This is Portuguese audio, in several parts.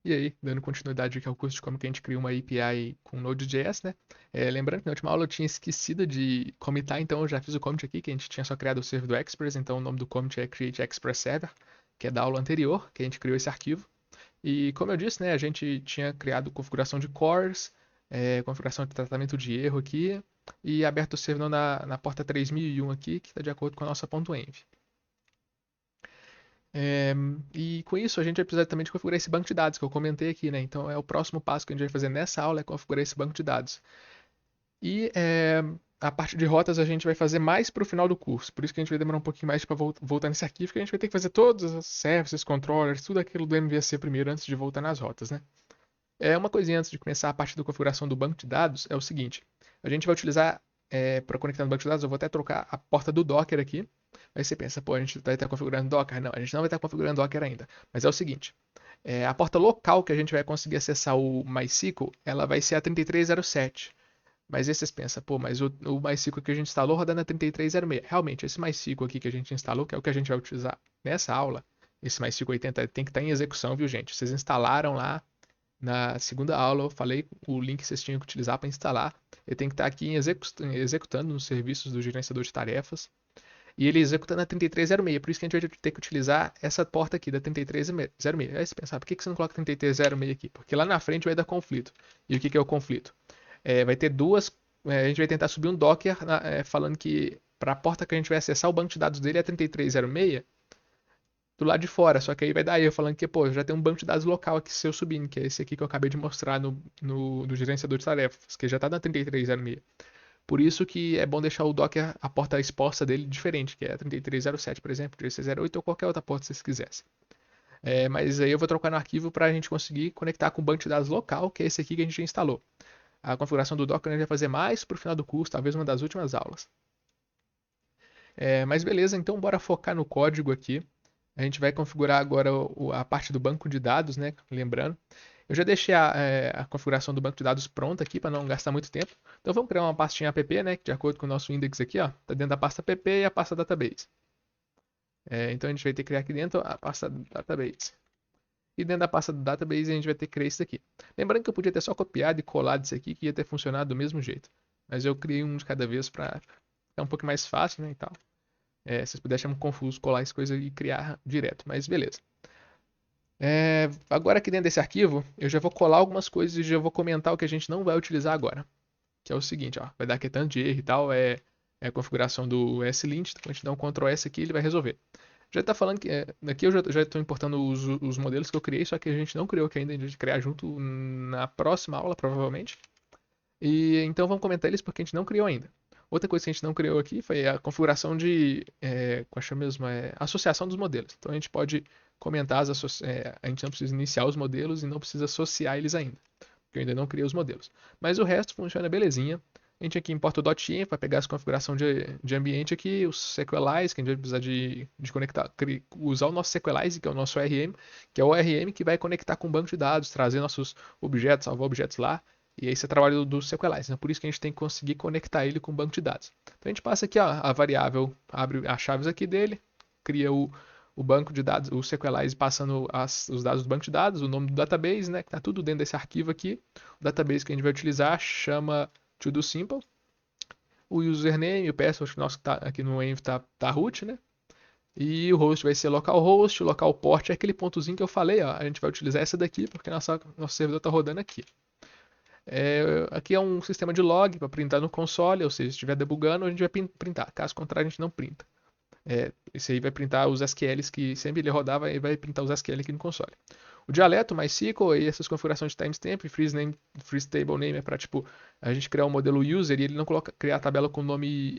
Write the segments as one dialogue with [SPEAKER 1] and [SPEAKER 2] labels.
[SPEAKER 1] E aí, dando continuidade aqui ao curso de como que a gente cria uma API com Node.js, né? Lembrando que na última aula eu tinha esquecido de commitar, então eu já fiz o commit aqui, que a gente tinha só criado o server do Express, então o nome do commit é Create Express Server, que é da aula anterior, que a gente criou esse arquivo. E como eu disse, né, a gente tinha criado configuração de cores, configuração de tratamento de erro aqui, e aberto o servidor na porta 3001 aqui, que está de acordo com a nossa .env. É, e com isso a gente vai precisar também de configurar esse banco de dados que eu comentei aqui, né? Então é o próximo passo que a gente vai fazer nessa aula é configurar esse banco de dados. E a parte de rotas a gente vai fazer mais para o final do curso. Por isso que a gente vai demorar um pouquinho mais para voltar nesse arquivo, porque a gente vai ter que fazer todos os services, controllers, tudo aquilo do MVC primeiro antes de voltar nas rotas, né? Uma coisinha antes de começar a parte da configuração do banco de dados é o seguinte: a gente vai utilizar, para conectar no banco de dados, eu vou até trocar a porta do Docker aqui. Aí você pensa, pô, a gente vai estar configurando Docker? Não, a gente não vai estar configurando Docker ainda. Mas é o seguinte: a porta local que a gente vai conseguir acessar o MySQL, ela vai ser a 3307. Mas aí vocês pensam, pô, mas o MySQL que a gente instalou roda na 3306. Realmente, esse MySQL aqui que a gente instalou, que é o que a gente vai utilizar nessa aula, esse MySQL 80 tem que estar em execução, viu, gente? Vocês instalaram lá na segunda aula, eu falei o link que vocês tinham que utilizar para instalar. Ele tem que estar aqui executando nos serviços do gerenciador de tarefas. E ele executando a 3306. Por isso que a gente vai ter que utilizar essa porta aqui da 3306. Aí você pensa, por que você não coloca 3306 aqui? Porque lá na frente vai dar conflito. E o que é o conflito? Vai ter duas. A gente vai tentar subir um Docker falando que para a porta que a gente vai acessar o banco de dados dele é 3306 do lado de fora. Só que aí vai dar erro falando que, pô, já tem um banco de dados local aqui seu subindo, que é esse aqui que eu acabei de mostrar no gerenciador de tarefas, que já está na 3306. Por isso que é bom deixar o Docker, a porta exposta dele diferente, que é a 3307, por exemplo, 3308 ou qualquer outra porta se vocês quisessem. Mas aí eu vou trocar no arquivo para a gente conseguir conectar com o banco de dados local, que é esse aqui que a gente já instalou. A configuração do Docker a gente vai fazer mais para o final do curso, talvez uma das últimas aulas. Mas beleza, então bora focar no código aqui. A gente vai configurar agora a parte do banco de dados, né? Lembrando. Eu já deixei a configuração do banco de dados pronta aqui para não gastar muito tempo. Então vamos criar uma pastinha app, né? De acordo com o nosso index aqui, ó. Está dentro da pasta app e a pasta database. Então a gente vai ter que criar aqui dentro a pasta database. E dentro da pasta do database a gente vai ter que criar isso aqui. Lembrando que eu podia ter só copiado e colado isso aqui, que ia ter funcionado do mesmo jeito. Mas eu criei um de cada vez para ficar um pouco mais fácil, né? E tal. Se vocês puderem achar muito confuso, colar as coisas e criar direto. Mas beleza. Agora aqui dentro desse arquivo, eu já vou colar algumas coisas e já vou comentar o que a gente não vai utilizar agora. Que é o seguinte, ó, vai dar aqui tanto de erro e tal, é a configuração do slint, então a gente dá um Ctrl S aqui e ele vai resolver. Já está falando que aqui eu já estou importando os modelos que eu criei, só que a gente não criou aqui ainda, a gente vai criar junto na próxima aula, provavelmente. E então vamos comentar eles porque a gente não criou ainda. Outra coisa que a gente não criou aqui foi a configuração de, qual chama mesmo, associação dos modelos. Então a gente pode comentar, a gente não precisa iniciar os modelos e não precisa associar eles ainda, porque eu ainda não criei os modelos. Mas o resto funciona belezinha. A gente aqui importa o .env para pegar essa configuração de ambiente aqui, os Sequelize, que a gente vai precisar de conectar, usar o nosso Sequelize, que é o nosso ORM, que é o ORM que vai conectar com o banco de dados, trazer nossos objetos, salvar objetos lá. E esse é o trabalho do Sequelize, né? Por isso que a gente tem que conseguir conectar ele com o banco de dados. Então a gente passa aqui ó, a variável, abre as chaves aqui dele, cria o banco de dados, o Sequelize passando os dados do banco de dados, o nome do database, né, que está tudo dentro desse arquivo aqui. O database que a gente vai utilizar chama ToDoSimple. O username, o password nosso que tá aqui no env tá root, né? E o host vai ser localhost, o localport é aquele pontozinho que eu falei, ó. A gente vai utilizar essa daqui porque nosso servidor está rodando aqui. Aqui é um sistema de log para printar no console, ou seja, se estiver debugando, a gente vai printar. Caso contrário, a gente não printa. Esse aí vai printar os SQLs que sempre ele rodava e vai printar os SQL aqui no console. O dialeto, MySQL e essas configurações de timestamp, freeze name, freeze table name é para tipo a gente criar um modelo user e ele não criar a tabela com nome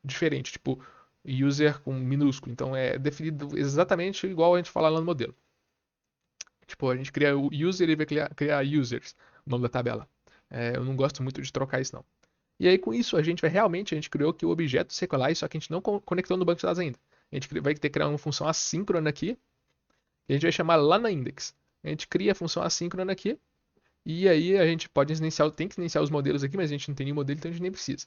[SPEAKER 1] diferente, tipo user com minúsculo. Então é definido exatamente igual a gente fala lá no modelo. Tipo, a gente cria o user e vai criar users, o nome da tabela. Eu não gosto muito de trocar isso não. E aí, com isso, a gente criou aqui o objeto Sequelize, só que a gente não conectou no banco de dados ainda. A gente vai ter que criar uma função assíncrona aqui, que a gente vai chamar lá na index. A gente cria a função assíncrona aqui, e aí a gente pode iniciar, tem que iniciar os modelos aqui, mas a gente não tem nenhum modelo, então a gente nem precisa.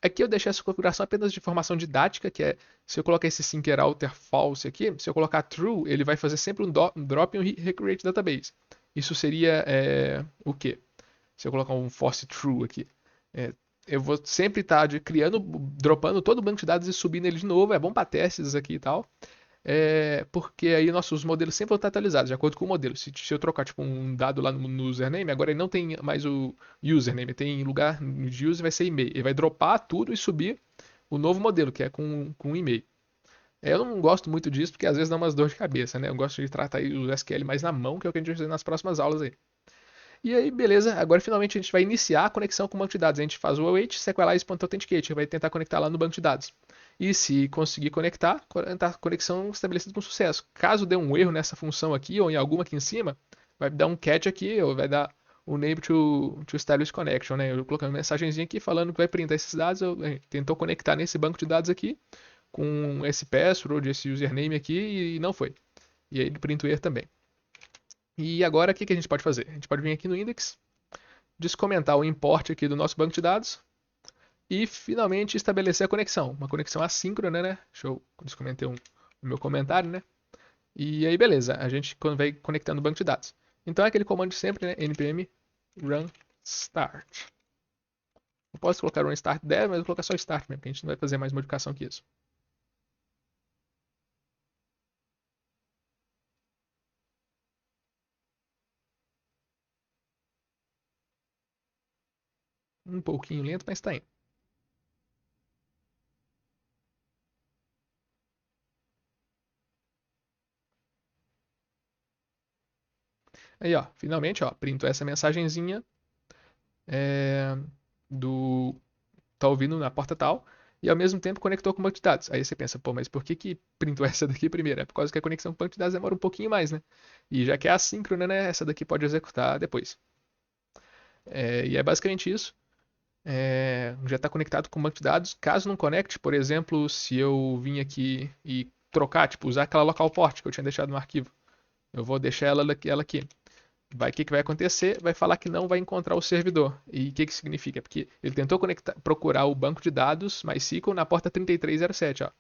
[SPEAKER 1] Aqui eu deixei essa configuração apenas de informação didática, que é se eu colocar esse syncer alter false aqui, se eu colocar true, ele vai fazer sempre um drop e um recreate database. Isso seria o quê? Se eu colocar um force true aqui. É, eu vou sempre estar criando, dropando todo o banco de dados e subindo ele de novo. É bom para testes aqui e tal. Porque aí nossos modelos sempre vão estar atualizados, de acordo com o modelo. Se eu trocar tipo, um dado lá no username, agora ele não tem mais o username, tem lugar de user vai ser e-mail. Ele vai dropar tudo e subir o novo modelo, que é com e-mail. Eu não gosto muito disso, porque às vezes dá umas dor de cabeça, né? Eu gosto de tratar o SQL mais na mão, que é o que a gente vai fazer nas próximas aulas aí. E aí, beleza, agora finalmente a gente vai iniciar a conexão com o banco de dados. A gente faz o await sequelize.authenticate, vai tentar conectar lá no banco de dados. E se conseguir conectar, a conexão estabelecida com sucesso. Caso dê um erro nessa função aqui, ou em alguma aqui em cima, vai dar um catch aqui, ou vai dar o name to establish connection, né? Eu colocando uma mensagenzinha aqui falando que vai printar esses dados, tentou conectar nesse banco de dados aqui, com esse password, esse username aqui, e não foi. E aí ele printa o erro também. E agora o que a gente pode fazer? A gente pode vir aqui no index, descomentar o import aqui do nosso banco de dados e finalmente estabelecer a conexão. Uma conexão assíncrona, né? Deixa eu descomentei o meu comentário, né? E aí, beleza, a gente vai conectando o banco de dados. Então é aquele comando de sempre, né? npm run start. Eu posso colocar run start dev, mas eu vou colocar só start mesmo, porque a gente não vai fazer mais modificação que isso. Um pouquinho lento, mas tá indo. Aí, ó, finalmente, ó, printou essa mensagenzinha é, do tá ouvindo na porta tal, e ao mesmo tempo conectou com o banco de dados. Aí você pensa, pô, mas por que printou essa daqui primeiro? É por causa que a conexão com o banco de dados demora um pouquinho mais, né? E já que é assíncrona, né? Essa daqui pode executar depois. E é basicamente isso. Já está conectado com o banco de dados. Caso não conecte, por exemplo, se eu vim aqui e trocar, tipo, usar aquela local port que eu tinha deixado no arquivo, eu vou deixar ela aqui. O que vai acontecer? Vai falar que não vai encontrar o servidor. E o que significa? Porque ele tentou procurar o banco de dados MySQL na porta 3307. Ó.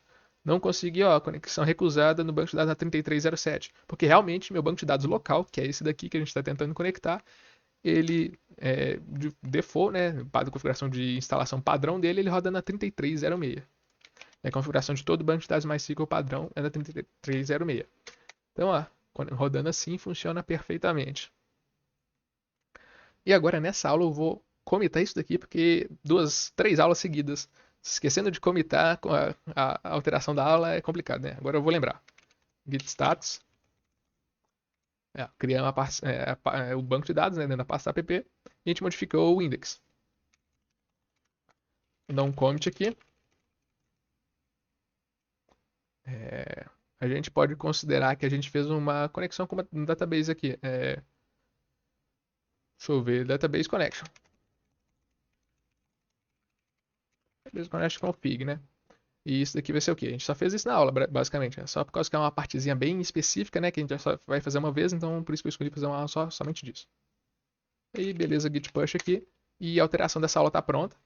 [SPEAKER 1] Não conseguiu, ó, conexão recusada no banco de dados na 3307. Porque realmente meu banco de dados local, que é esse daqui que a gente está tentando conectar, ele, de default, né, para a configuração de instalação padrão dele, ele roda na 3306. A configuração de todo o banco de dados MySQL padrão é na 3306. Então, ó, rodando assim funciona perfeitamente. E agora nessa aula eu vou comitar isso daqui, porque três aulas seguidas, esquecendo de comitar a alteração da aula é complicado, né? Agora eu vou lembrar. Git status, criar o banco de dados, né, dentro da pasta app, e a gente modificou o index. Vou dar um commit aqui. A gente pode considerar que a gente fez uma conexão com um database aqui. Deixa eu ver, database connection. Database connection config, né? E isso daqui vai ser o quê? A gente só fez isso na aula, basicamente. É só por causa que é uma partezinha bem específica, né? Que a gente só vai fazer uma vez, então por isso que eu escolhi fazer uma aula somente disso. E beleza, git push aqui. E a alteração dessa aula está pronta.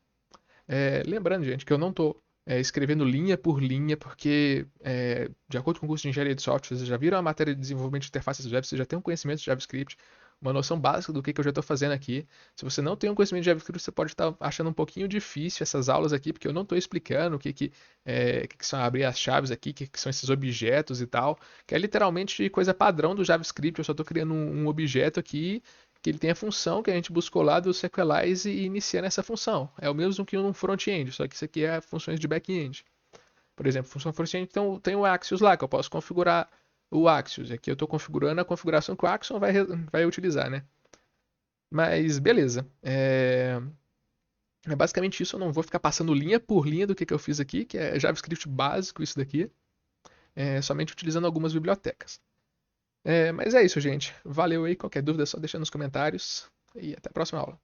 [SPEAKER 1] Lembrando, gente, que eu não estou escrevendo linha por linha, porque, de acordo com o curso de engenharia de software, vocês já viram a matéria de desenvolvimento de interfaces web, você já tem um conhecimento de JavaScript, uma noção básica do que eu já estou fazendo aqui. Se você não tem um conhecimento de JavaScript, você pode estar achando um pouquinho difícil essas aulas aqui, porque eu não estou explicando o que são abrir as chaves aqui, o que são esses objetos e tal, que é literalmente coisa padrão do JavaScript. Eu só estou criando um objeto aqui que ele tem a função que a gente buscou lá do Sequelize e iniciando essa função. É o mesmo que um front-end, só que isso aqui é funções de back-end. Por exemplo, função front-end então, tem o Axios lá, que eu posso configurar o Axios. Aqui eu estou configurando a configuração que o Axios vai utilizar, né? Mas beleza. Basicamente isso, eu não vou ficar passando linha por linha do que eu fiz aqui, que é JavaScript básico isso daqui, somente utilizando algumas bibliotecas. Mas é isso, gente. Valeu aí. Qualquer dúvida é só deixar nos comentários. E até a próxima aula.